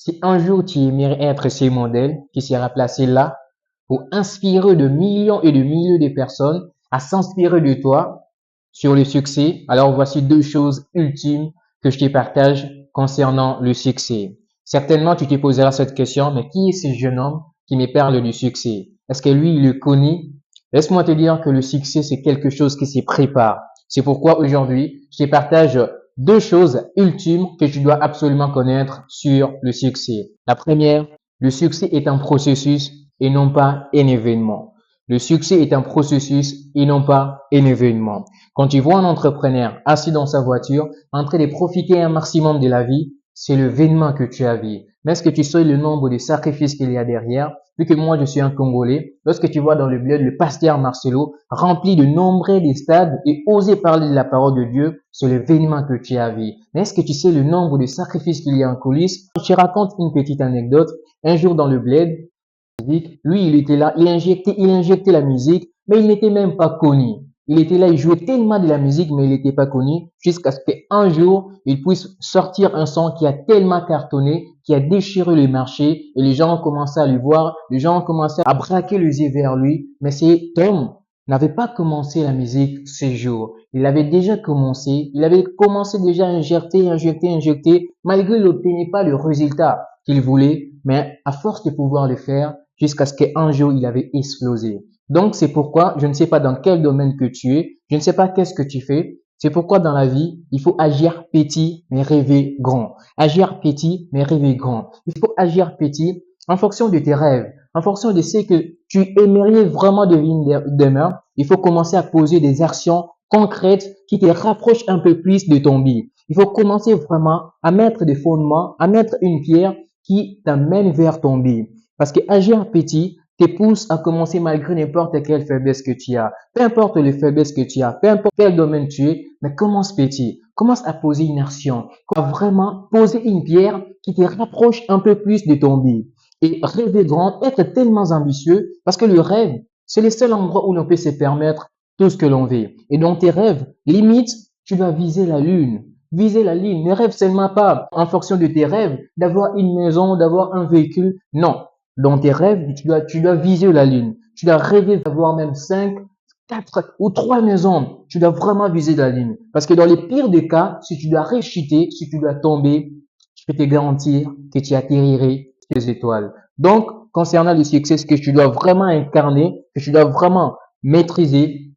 Si un jour tu aimerais être ce modèle qui sera placé là pour inspirer de millions et de milliers de personnes à s'inspirer de toi sur le succès, alors voici deux choses ultimes que je te partage concernant le succès. Certainement, tu te poseras cette question, mais qui est ce jeune homme qui me parle du succès? Est-ce que lui, il le connaît? Laisse-moi te dire que le succès, c'est quelque chose qui se prépare. C'est pourquoi aujourd'hui, je te partage deux choses ultimes que tu dois absolument connaître sur le succès. La première, le succès est un processus et non pas un événement. Le succès est un processus et non pas un événement. Quand tu vois un entrepreneur assis dans sa voiture, en train de profiter un maximum de la vie, c'est l'événement que tu as vu. Mais est-ce que tu sais le nombre de sacrifices qu'il y a derrière? Vu que moi, je suis un Congolais, lorsque tu vois dans le bled le pasteur Marcelo rempli de nombreux stades et oser parler de la parole de Dieu, c'est l'événement que tu as vu. Mais est-ce que tu sais le nombre de sacrifices qu'il y a en coulisses? Je te raconte une petite anecdote. Un jour dans le bled, lui, il était là, il injectait la musique, mais il n'était même pas connu. Il était là, il jouait tellement de la musique, mais il n'était pas connu, jusqu'à ce qu'un jour, il puisse sortir un son qui a tellement cartonné, qui a déchiré le marché, et les gens ont commencé à le voir, les gens ont commencé à braquer les yeux vers lui, mais cet homme n'avait pas commencé la musique ce jour. Il avait déjà commencé, il avait commencé déjà à injecter, malgré il n'obtenait pas le résultat qu'il voulait, mais à force de pouvoir le faire, jusqu'à ce qu'un jour il avait explosé. Donc c'est pourquoi je ne sais pas dans quel domaine que tu es, je ne sais pas qu'est-ce que tu fais. C'est pourquoi dans la vie, il faut agir petit mais rêver grand. Agir petit mais rêver grand. Il faut agir petit en fonction de tes rêves, en fonction de ce que tu aimerais vraiment devenir demain. Il faut commencer à poser des actions concrètes qui te rapprochent un peu plus de ton but. Il faut commencer vraiment à mettre des fondements, à mettre une pierre qui t'amène vers ton but. Parce que agir petit te pousse à commencer malgré n'importe quelle faiblesse que tu as. Peu importe les faiblesses que tu as, peu importe quel domaine tu es, mais commence petit. Commence à poser une action. À vraiment poser une pierre qui te rapproche un peu plus de ton but. Et rêver grand, être tellement ambitieux, parce que le rêve, c'est le seul endroit où l'on peut se permettre tout ce que l'on veut. Et dans tes rêves, limite, tu dois viser la lune. Viser la ligne. Ne rêve seulement pas en fonction de tes rêves d'avoir une maison, d'avoir un véhicule. Non. Dans tes rêves, tu dois viser la lune. Tu dois rêver d'avoir même 5, 4 ou 3 maisons. Tu dois vraiment viser la lune. Parce que dans les pires des cas, si tu dois réchuter, si tu dois tomber, je peux te garantir que tu atterrirais sur les étoiles. Donc, concernant le succès, ce que tu dois vraiment incarner, que tu dois vraiment maîtriser,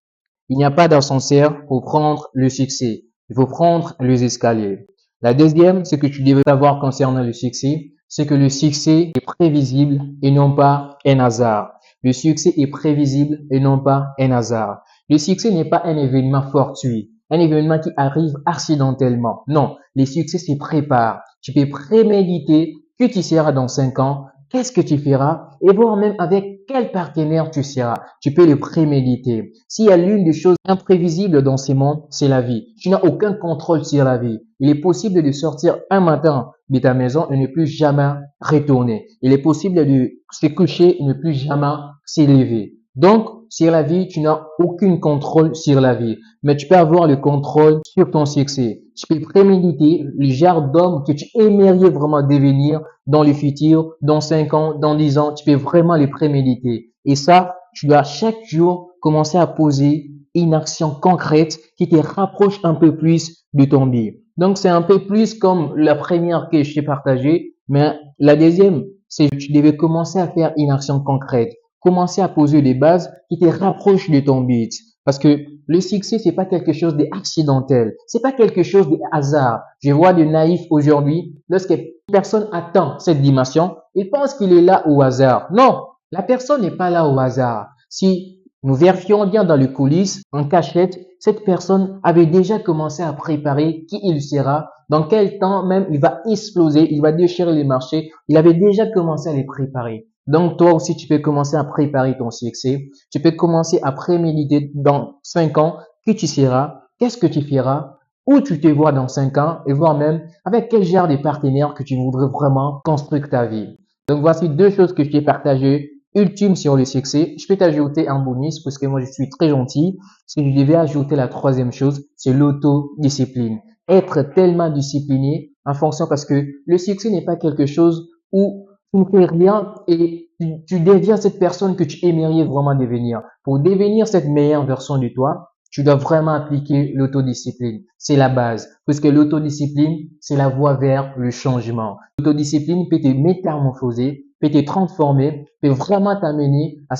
il n'y a pas d'ascenseur pour prendre le succès. Il faut prendre les escaliers. La deuxième, ce que tu devrais savoir concernant le succès, c'est que le succès est prévisible et non pas un hasard. Le succès est prévisible et non pas un hasard. Le succès n'est pas un événement fortuit, un événement qui arrive accidentellement. Non, le succès se prépare. Tu peux préméditer que tu seras dans 5 ans, qu'est-ce que tu feras et voir même avec quel partenaire tu seras. Tu peux le préméditer. S'il y a l'une des choses imprévisibles dans ce monde, c'est la vie. Tu n'as aucun contrôle sur la vie. Il est possible de sortir un matin de ta maison et ne plus jamais retourner. Il est possible de se coucher et ne plus jamais s'élever. Donc, sur la vie, tu n'as aucun contrôle sur la vie, mais tu peux avoir le contrôle sur ton succès. Tu peux préméditer le genre d'homme que tu aimerais vraiment devenir dans le futur, dans 5 ans, dans 10 ans. Tu peux vraiment les préméditer. Et ça, tu dois chaque jour commencer à poser une action concrète qui te rapproche un peu plus de ton but. Donc, c'est un peu plus comme la première que je t'ai partagée, mais la deuxième, c'est que tu devais commencer à faire une action concrète. Commencer à poser des bases qui te rapprochent de ton but. Parce que le succès, c'est pas quelque chose d'accidentel. C'est pas quelque chose de hasard. Je vois des naïfs aujourd'hui, lorsque personne attend cette dimension, il pense qu'il est là au hasard. Non, la personne n'est pas là au hasard. Si nous vérifions bien dans les coulisses, en cachette, cette personne avait déjà commencé à préparer qui il sera, dans quel temps même il va exploser, il va déchirer les marchés. Il avait déjà commencé à les préparer. Donc, toi aussi, tu peux commencer à préparer ton succès. Tu peux commencer à préméditer dans 5 ans qui tu seras, qu'est-ce que tu feras, où tu te vois dans 5 ans et voir même avec quel genre de partenaire que tu voudrais vraiment construire ta vie. Donc, voici deux choses que je t'ai partagées ultimes sur le succès. Je peux t'ajouter un bonus parce que moi, je suis très gentil. Si je devais ajouter la troisième chose, c'est l'autodiscipline. Être tellement discipliné en fonction parce que le succès n'est pas quelque chose où tu ne fais rien et tu deviens cette personne que tu aimerais vraiment devenir. Pour devenir cette meilleure version de toi, tu dois vraiment appliquer l'autodiscipline. C'est la base. Parce que l'autodiscipline, c'est la voie vers le changement. L'autodiscipline peut te métamorphoser, peut te transformer, peut vraiment t'amener à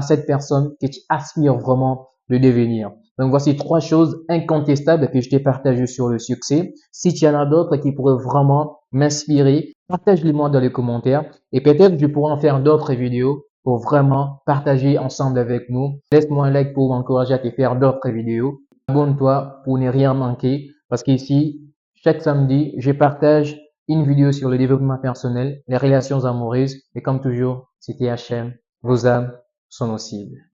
cette personne que tu aspires vraiment de devenir. Donc voici trois choses incontestables que je t'ai partagées sur le succès. Si tu en as d'autres qui pourraient vraiment m'inspirer, partage-les-moi dans les commentaires et peut-être je pourrai en faire d'autres vidéos pour vraiment partager ensemble avec nous. Laisse-moi un like pour m'encourager à te faire d'autres vidéos. Abonne-toi pour ne rien manquer parce qu'ici, chaque samedi, je partage une vidéo sur le développement personnel, les relations amoureuses et comme toujours, c'était HM, vos âmes sont nos cibles.